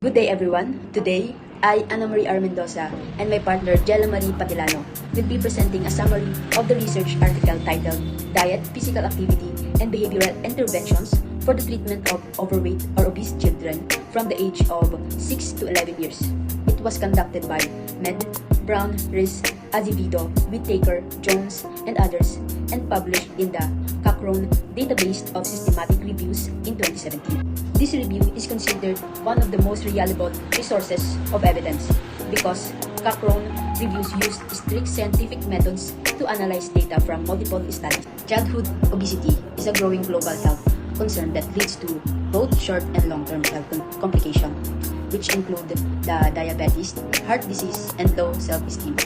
Good day everyone. Today, I, Ana Marie R. Mendoza, and my partner Jella Marie Patilano will be presenting a summary of the research article titled Diet, Physical Activity, and Behavioral Interventions for the Treatment of Overweight or Obese Children from the age of 6 to 11 years. It was conducted by Med, Brown, Riz, Azevedo, Whittaker, Jones, and others, and published in the Cochrane Database of Systematic Reviews in 2017. This review is considered one of the most reliable resources of evidence because Cochrane reviews used strict scientific methods to analyze data from multiple studies. Childhood obesity is a growing global health concern that leads to both short and long-term health complications, which include the diabetes, heart disease, and low self-esteem.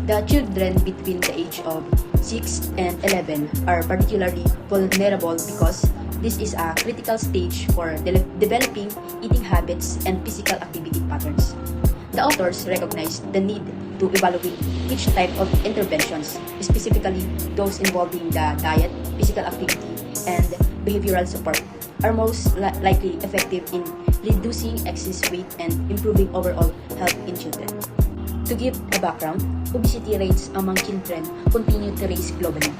The children between the age of 6 and 11 are particularly vulnerable because this is a critical stage for developing eating habits and physical activity patterns. The authors recognize the need to evaluate each type of interventions, specifically those involving the diet, physical activity, and behavioral support, are most likely effective in reducing excess weight and improving overall health in children. To give a background, obesity rates among children continue to rise globally.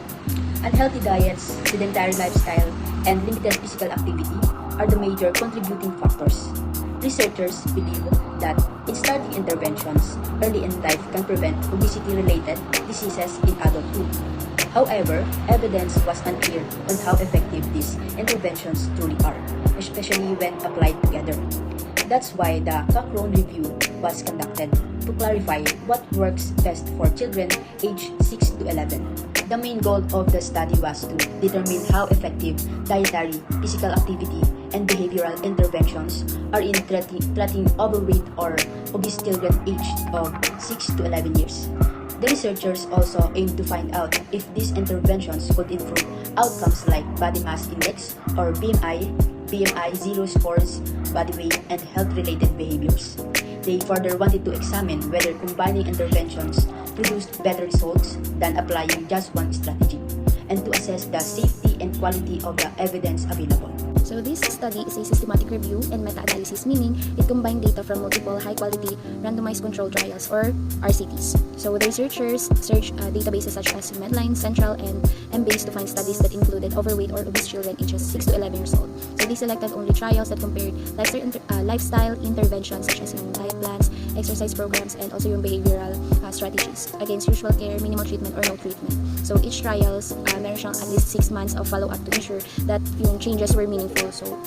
Unhealthy diets, sedentary lifestyle, and limited physical activity are the major contributing factors. Researchers believe that in starting interventions early in life can prevent obesity-related diseases in adulthood. However, evidence was unclear on how effective these interventions truly are, especially when applied together. That's why the Cochrane review was conducted to clarify what works best for children aged 6 to 11. The main goal of the study was to determine how effective dietary, physical activity, and behavioral interventions are in treating overweight or obese children aged of 6 to 11 years. The researchers also aimed to find out if these interventions could improve outcomes like body mass index or BMI zero scores, body weight, and health-related behaviors. They further wanted to examine whether combining interventions produced better results than applying just one strategy, and to assess the safety and quality of the evidence available. So this study is a systematic review and meta-analysis, meaning it combined data from multiple high-quality randomized controlled trials or RCTs. So the researchers searched databases such as Medline, Central, and Embase to find studies that included overweight or obese children ages 6 to 11 years old. So they selected only trials that compared lifestyle interventions such as yung diet plans, exercise programs, and also yung behavioral strategies against usual care, minimal treatment, or no treatment. So each trials meron siyang at least 6 months of follow-up to ensure that yung changes were meaningful. So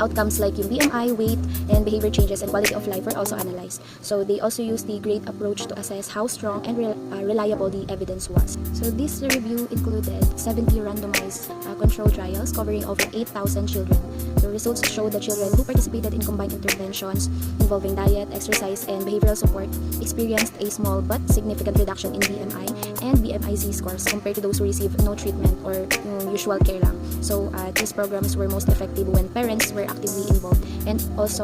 outcomes like yung BMI, weight, and behavior changes and quality of life were also analyzed. So they also used the GRADE approach to assess how strong and reliable the evidence was. So this review included 70 randomized controlled trials covering over 8,000 children. The results showed that children who participated in combined interventions involving diet, exercise, and behavioral support experienced a small but significant reduction in BMI and BMI-Z scores compared to those who received no treatment or usual care lang. So these programs were most effective when parents were actively involved and also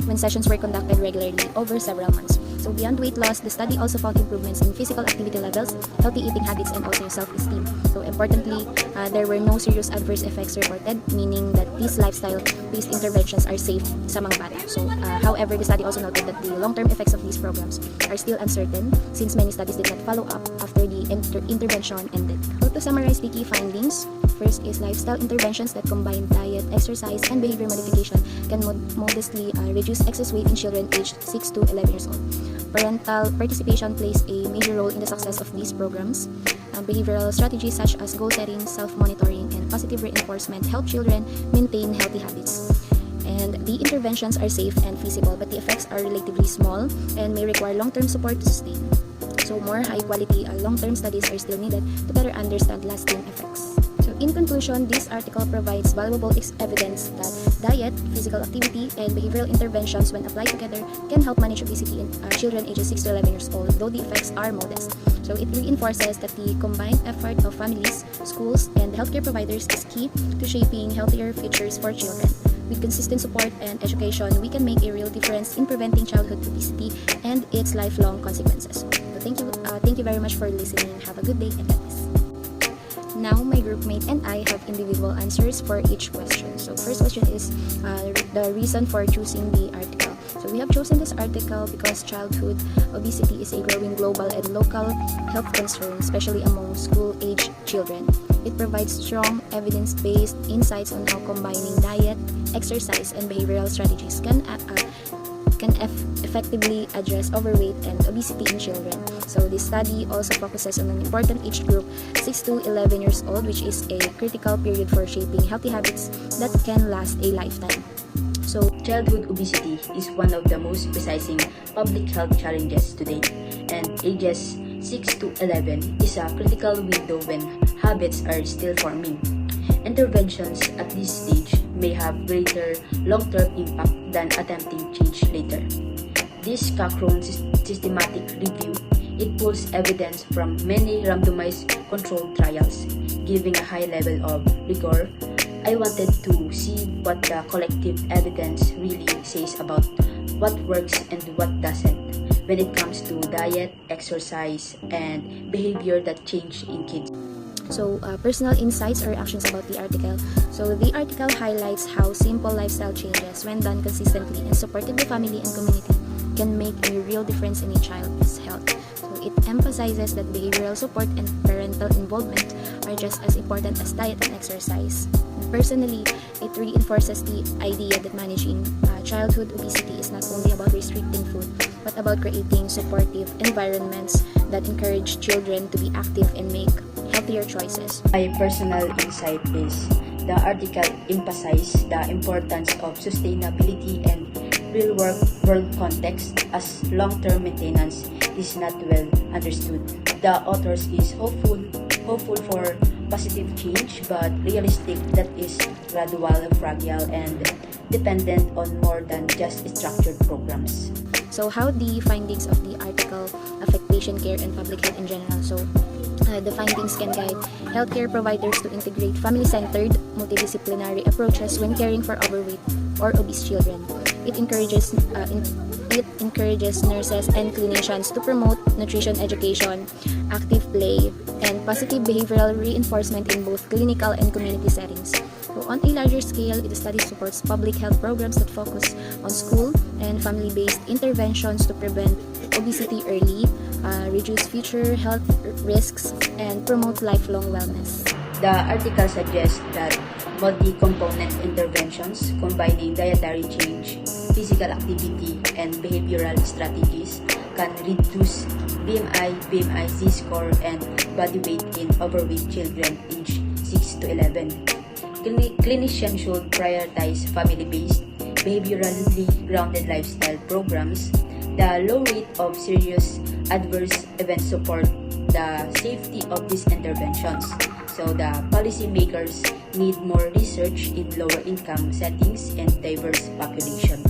when sessions were conducted regularly over several months. So beyond weight loss, the study also found improvements in physical activity levels, healthy eating habits, and also self-esteem. So importantly, there were no serious adverse effects reported, meaning that these lifestyle-based interventions are safe sa mga bata. So however, the study also noted that the long-term effects of these programs are still uncertain since many studies did not follow up after the intervention ended. So to summarize the key findings, first is lifestyle interventions that combine diet, exercise, and behavior modification can modestly reduce excess weight in children aged 6 to 11 years old. Parental participation plays a major role in the success of these programs. Behavioral strategies such as goal setting, self-monitoring, and positive reinforcement help children maintain healthy habits. And the interventions are safe and feasible, but the effects are relatively small and may require long-term support to sustain. So more high-quality long-term studies are still needed to better understand lasting effects. So in conclusion, this article provides valuable evidence that diet, physical activity, and behavioral interventions when applied together can help manage obesity in children ages 6 to 11 years old, though the effects are modest. So it reinforces that the combined effort of families, schools, and healthcare providers is key to shaping healthier futures for children. With consistent support and education, we can make a real difference in preventing childhood obesity and its lifelong consequences. So thank you very much for listening. Have a good day and God bless. Now, my groupmate and I have individual answers for each question. So first question is the reason for choosing the article. So So we have chosen this article because childhood obesity is a growing global and local health concern, especially among school-age children. It provides strong evidence-based insights on how combining diet, exercise, and behavioral strategies can effectively address overweight and obesity in children. So this study also focuses on an important age group, 6 to 11 years old, which is a critical period for shaping healthy habits that can last a lifetime. So Childhood obesity is one of the most pressing public health challenges today, and ages 6 to 11 is a critical window when habits are still forming. Interventions at this stage may have greater long-term impact than attempting change later. This Cochrane systematic review, it pulls evidence from many randomized controlled trials, giving a high level of rigor. I wanted to see what the collective evidence really says about what works and what doesn't when it comes to diet, exercise, and behavior that change in kids. So, personal insights or actions about the article. So, the article highlights how simple lifestyle changes, when done consistently and supported by family and community, can make a real difference in a child's health. So, it emphasizes that behavioral support and parental involvement are just as important as diet and exercise. Personally, it reinforces the idea that managing childhood obesity is not only about restricting food, but about creating supportive environments that encourage children to be active and make healthier choices. My personal insight is the article emphasizes the importance of sustainability and real-world context, as long-term maintenance is not well understood. The authors is hopeful for positive change, but realistic that is gradual, fragile, and dependent on more than just structured programs. So how the findings of the article affect patient care and public health in general? So the findings can guide healthcare providers to integrate family-centered, multidisciplinary approaches when caring for overweight or obese children. It encourages nurses and clinicians to promote nutrition education, active play, and positive behavioral reinforcement in both clinical and community settings. So on a larger scale, the study supports public health programs that focus on school and family-based interventions to prevent obesity early, reduce future health risks, and promote lifelong wellness. The article suggests that multi-component interventions combining dietary change, physical activity, and behavioral strategies can reduce BMI, Z-score, and body weight in overweight children aged 6 to 11. Clinicians should prioritize family-based, behaviorally grounded lifestyle programs. The low rate of serious adverse events support the safety of these interventions. So the policymakers need more research in lower income settings and diverse population.